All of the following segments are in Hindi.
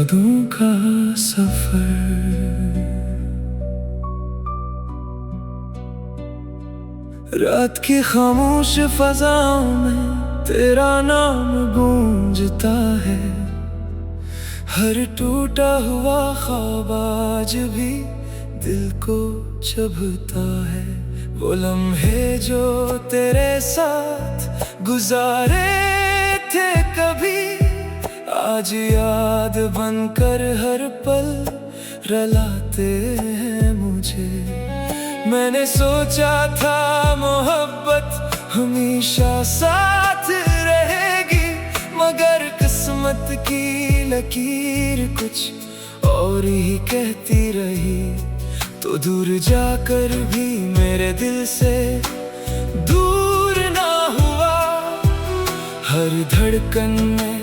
यादों का सफर। रात की खामोश फजाओं में तेरा नाम गूंजता है। हर टूटा हुआ ख्वाब आज भी दिल को चुभता है। वो लम्हे जो तेरे साथ गुजारे थे कभी, आज याद बनकर हर पल रुलाते हैं मुझे। मैंने सोचा था मोहब्बत हमेशा साथ रहेगी, मगर किस्मत की लकीर कुछ और ही कहती रही। तो दूर जाकर भी मेरे दिल से दूर ना हुआ। हर धड़कन में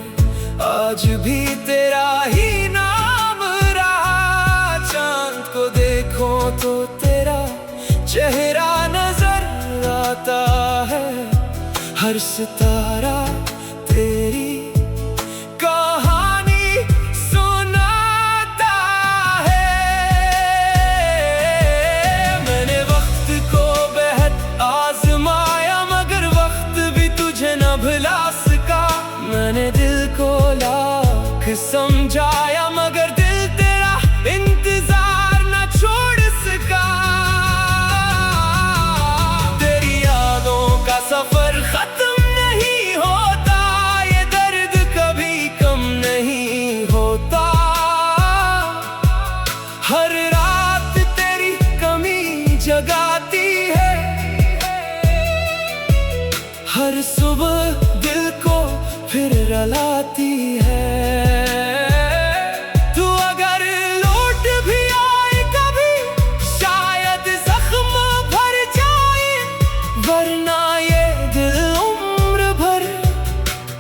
आज भी तेरा ही नाम रहा। चांद को देखो तो तेरा चेहरा नजर आता है। हर सितारा तेरी कहानी सुनाता है। मैंने वक्त को बेहद आजमाया, मगर वक्त भी तुझे न भुला सका। मैंने दिल को लाख समझाया, मगर दिल तेरा इंतजार न छोड़ सका। तेरी यादों का सफर खत्म नहीं होता, ये दर्द कभी कम नहीं होता। हर रात तेरी कमी जगाती है, हर सुबह दिल को फिर रुलाती है। तू अगर लौट भी आए कभी, शायद जख्म भर जाए, वरना ये दिल उम्र भर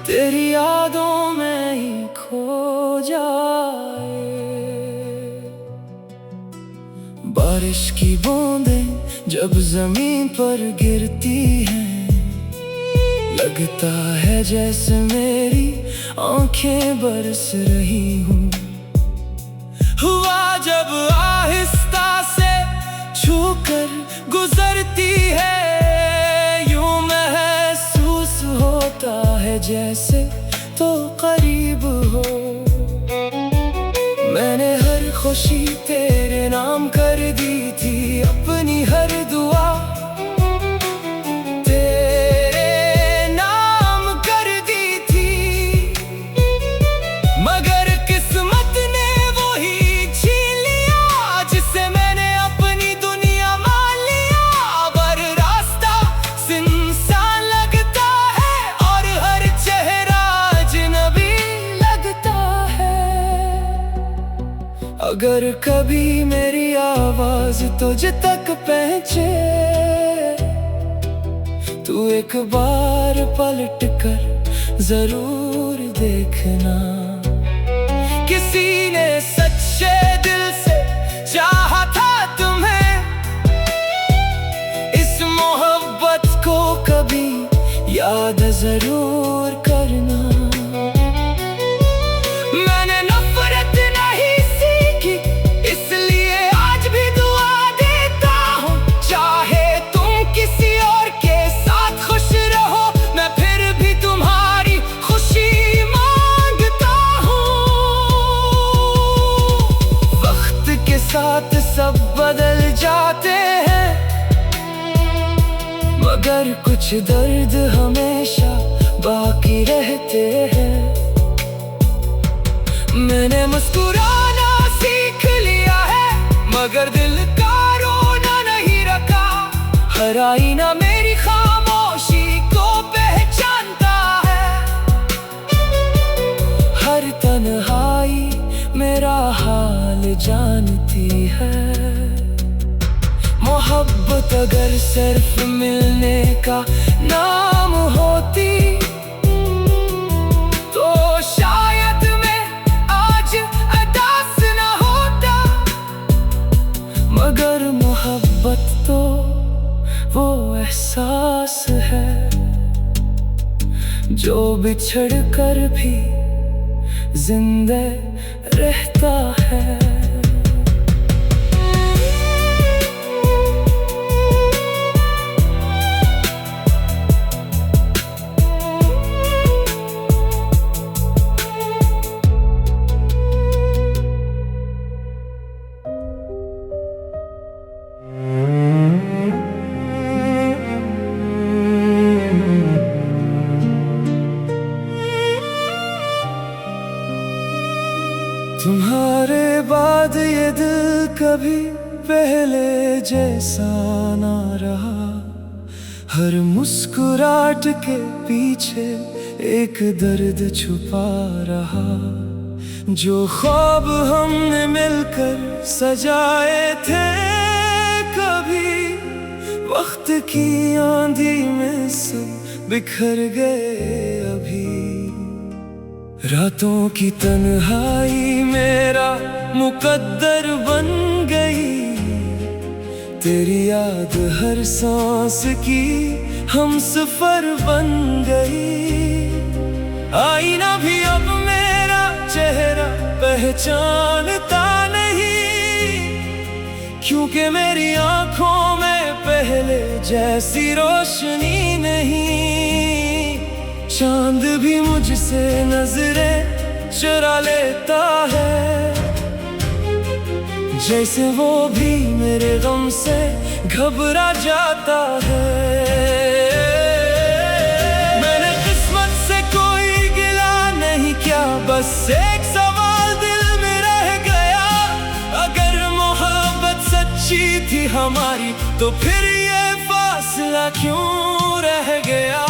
तेरी यादों में ही खो जाए। बारिश की बूंदें जब जमीन पर गिरती हैं, लगता है जैसे मेरी आंखें बरस रही हूँ। हुआ जब आहिस्ता से छूकर गुजरती है, यूं महसूस होता है जैसे तो करीब हो। मैंने हर खुशी तेरे नाम कर दी थी, अपनी हर दुआ अगर कभी मेरी आवाज तुझ तक पहुंचे, तू एक बार पलट कर जरूर देखना। किसी ने सच्चे दिल से चाहा था तुम्हें, इस मोहब्बत को कभी याद जरूर करना। साथ सब बदल जाते हैं, मगर कुछ दर्द हमेशा बाकी रहते हैं। मैंने मुस्कुराना सीख लिया है, मगर दिल का रोना नहीं रखा। हर आईना मेरी खामोशी को पहचानता है, हर तन्हाई मेरा हाल जानती है। मोहब्बत अगर सिर्फ मिलने का नाम होती, तो शायद मैं आज अदास न होता। मगर मोहब्बत तो वो एहसास है जो बिछड़ कर भी जिंदा रहता है। तुम्हारे बाद ये दिल कभी पहले जैसा ना रहा। हर मुस्कुराहट के पीछे एक दर्द छुपा रहा। जो ख्वाब हमने मिलकर सजाए थे कभी, वक्त की आंधी में सब बिखर गए अभी। रातों की तन्हाई मेरा मुकद्दर बन गई। तेरी याद हर सांस की हम सफर बन गई। आईना भी अब मेरा चेहरा पहचानता नहीं, क्योंकि मेरी आंखों में पहले जैसी रोशनी नहीं। चांद भी मुझसे नजरें चुरा लेता है, जैसे वो भी मेरे गम से घबरा जाता है। मैंने किस्मत से कोई गिला नहीं किया, बस एक सवाल दिल में रह गया। अगर मोहब्बत सच्ची थी हमारी, तो फिर ये फासला क्यों रह गया।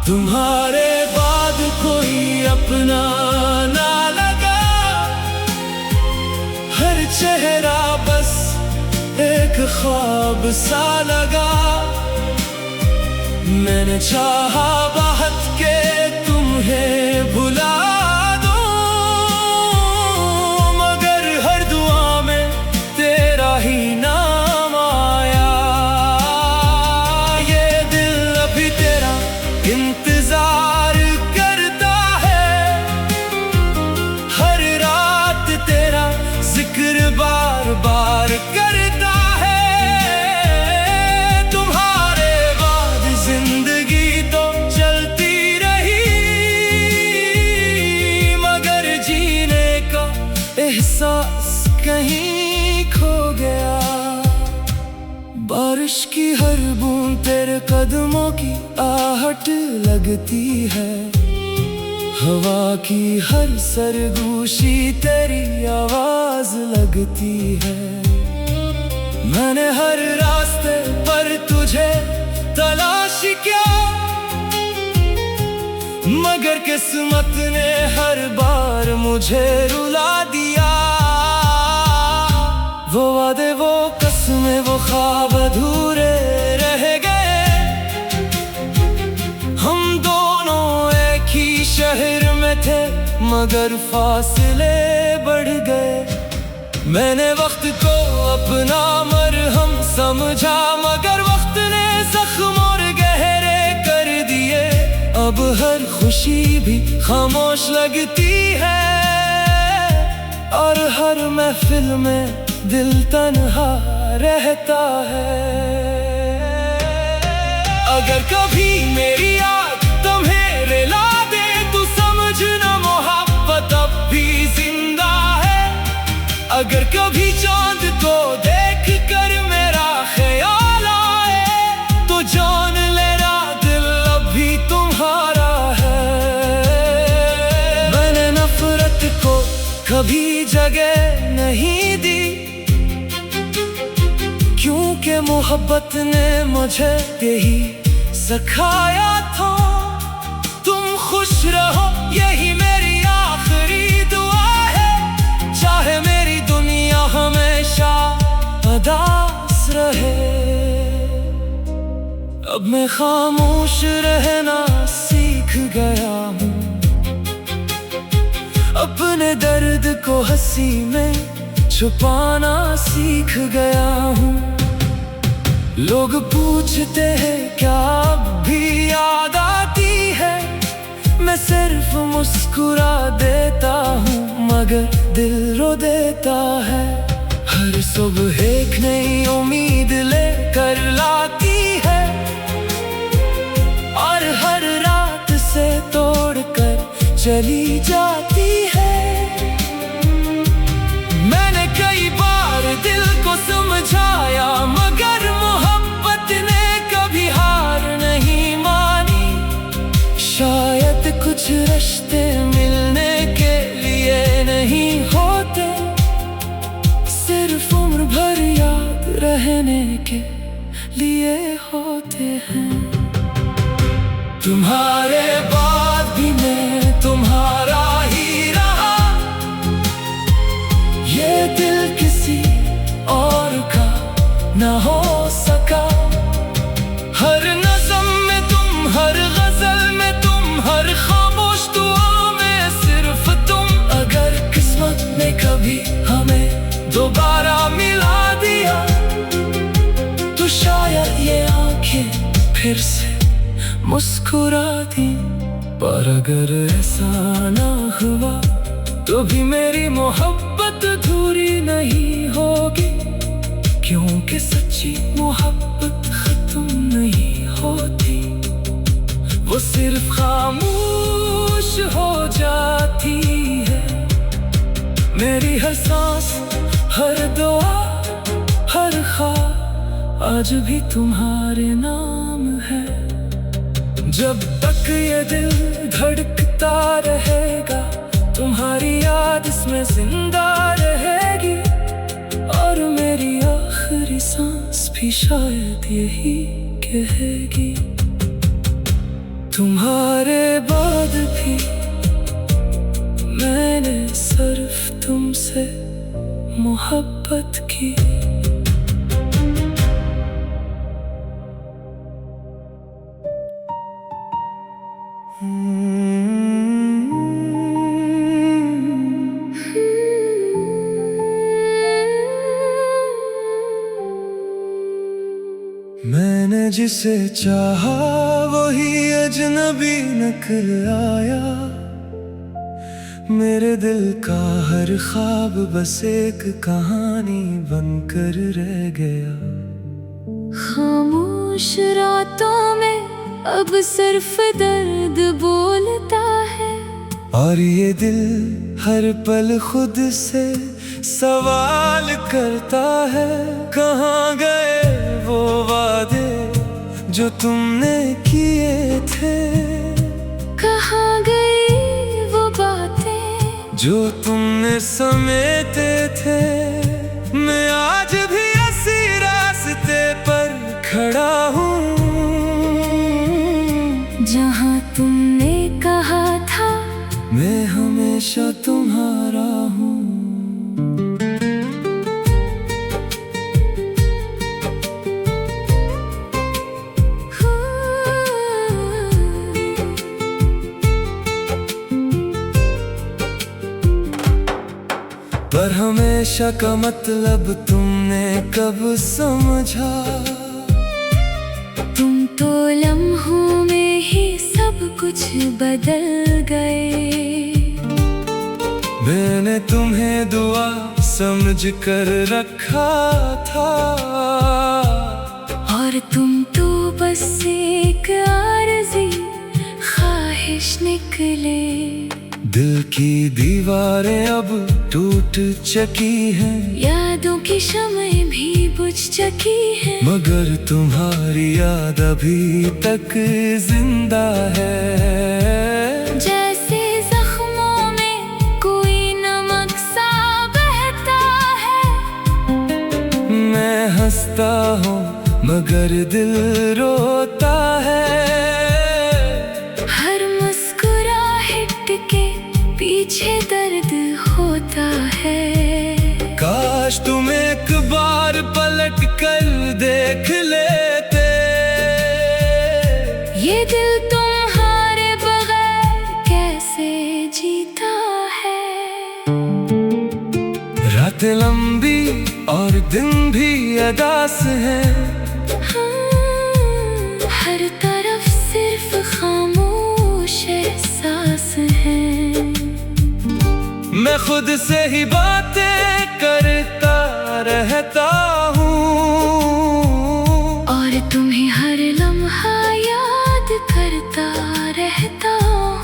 तुम्हारे बाद कोई अपना ना लगा, हर चेहरा बस एक ख्वाब सा लगा। मैंने चाहा बहुत के तुम्हें भुला दूं, मगर हर दुआ में तेरा ही नाम आया। ये दिल अभी तेरा इंतजार करता है, हर रात तेरा जिक्र बार बार करता है। तुम्हारे बाद जिंदगी तो चलती रही, मगर जीने का एहसास कहीं खो गया। बारिश की हर बूंद तेरे कदमों की आहट लगती है। हवा की हर सरगोशी तेरी आवाज लगती है। मैंने हर रास्ते पर तुझे तलाश किया, मगर किस्मत ने हर बार मुझे रुला दिया। वो वादे, वो कसमें, वो ख्वाब अधूरे रह गए। हम दोनों एक ही शहर में थे, मगर फासले बढ़ गए। मैंने वक्त को अपना मरहम समझा, मगर वक्त ने जख्म और गहरे कर दिए। अब हर खुशी भी खामोश लगती है, और हर महफिल में दिल तन्हा रहता है। अगर कभी मेरी याद तुम्हें रुला दे, तो समझना मोहब्बत अब भी जिंदा है। अगर कभी चांद को देख कर मेरा ख्याल आए, तो जान लेना दिल अब भी तुम्हारा है। मैंने नफरत को कभी जगह नहीं दी, क्योंकि मोहब्बत ने मुझे यही सिखाया था। तुम खुश रहो, यही मेरी आखिरी दुआ है। चाहे मेरी दुनिया हमेशा उदास रहे। अब मैं खामोश रहना सीख गया हूँ, अपने दर्द को हंसी में छुपाना सीख गया हूँ। लोग पूछते हैं क्या अब भी याद आती है, मैं सिर्फ मुस्कुरा देता हूँ मगर दिल रो देता है। हर सुबह एक नई उम्मीद लेकर लाती है और हर रात से तोड़कर चली जाती है। मैंने कई बार दिल को समझाया मगर मोहब्बत ने कभी हार नहीं मानी। शायद कुछ रिश्ते मिलने के लिए नहीं होते, सिर्फ उम्र भर याद रहने के लिए होते हैं। तुम्हारे बाद भी मैं तुम्हारा ही रहा, ये दिल किसी और का ना हो सका। हर नज़म में तुम, हर गजल में तुम, हर खामोश दुआ में सिर्फ तुम। अगर किस्मत ने कभी हमें दोबारा मिला दिया तो शायद ये आंखें फिर से मुस्कुराती। पर अगर ऐसा ना हुआ तो भी मेरी मोहब्बत अधूरी नहीं होगी, क्योंकि सच्ची मोहब्बत खत्म नहीं होती, वो सिर्फ खामोश हो जाती है। मेरी हर सांस, हर दुआ, हर ख्वाब आज भी तुम्हारे नाम है। जब तक ये दिल धड़कता रहेगा तुम्हारी याद इसमें जिंदा रहेगी, और मेरी आखिरी सांस भी शायद यही कहेगी। तुम्हारे बाद भी मैंने सिर्फ तुमसे मोहब्बत की। मैंने जिसे चाहा वही अजनबी निकल आया, मेरे दिल का हर ख्वाब बस एक कहानी बनकर रह गया। खामोश रातों में अब सिर्फ दर्द बोलता है, और ये दिल हर पल खुद से सवाल करता है। कहाँ गए वो वादे जो तुमने किए थे, कहाँ गई वो बातें जो तुमने समेटे थे। मैं आज भी इसी रास्ते पर खड़ा हूँ जहाँ तुमने कहा था मैं हमेशा तुम्हारा हूँ। पर हमेशा का मतलब तुमने कब समझा? तुम तो लम्हों में ही सब कुछ बदल गए। मैंने तुम्हें दुआ समझ कर रखा था, और तुम तो बस एक आरज़ी ख्वाहिश निकले। दिल की दीवारें अब टूट चुकी हैं, यादों की शम्में भी बुझ चुकी हैं, मगर तुम्हारी याद अभी तक जिंदा है। जैसे जख्मों में कोई नमक सा बहता है। मैं हंसता हूँ मगर दिल रोता है। हर मुस्कुराहट के पीछे दर्द होता है। काश तुम एक बार पलट कर देख लेते, ये दिल तुम्हारे बगैर कैसे जीता है। रातें लंबी और दिन भी अदास हैं, हर तरफ सिर्फ खामोश एहसास मैं खुद से ही बातें करता रहता हूँ और तुम्हें हर लम्हा याद करता रहता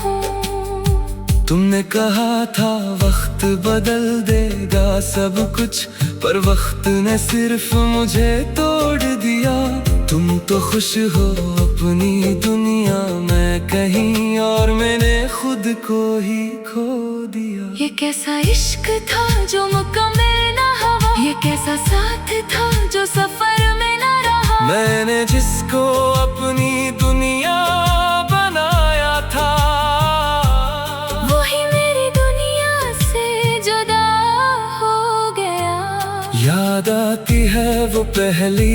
हूँ। तुमने कहा था वक्त बदल देगा सब कुछ, पर वक्त ने सिर्फ मुझे तोड़ दिया। तुम तो खुश हो अपनी दुनिया में कहीं और, मैंने खुद को ही खो दिया। ये कैसा इश्क था जो मुकम्मल ना हुआ, ये कैसा साथ था जो सफर में ना रहा। मैंने जिसको अपनी दुनिया बनाया था, वही मेरी दुनिया से जुदा हो गया। याद आती है वो पहली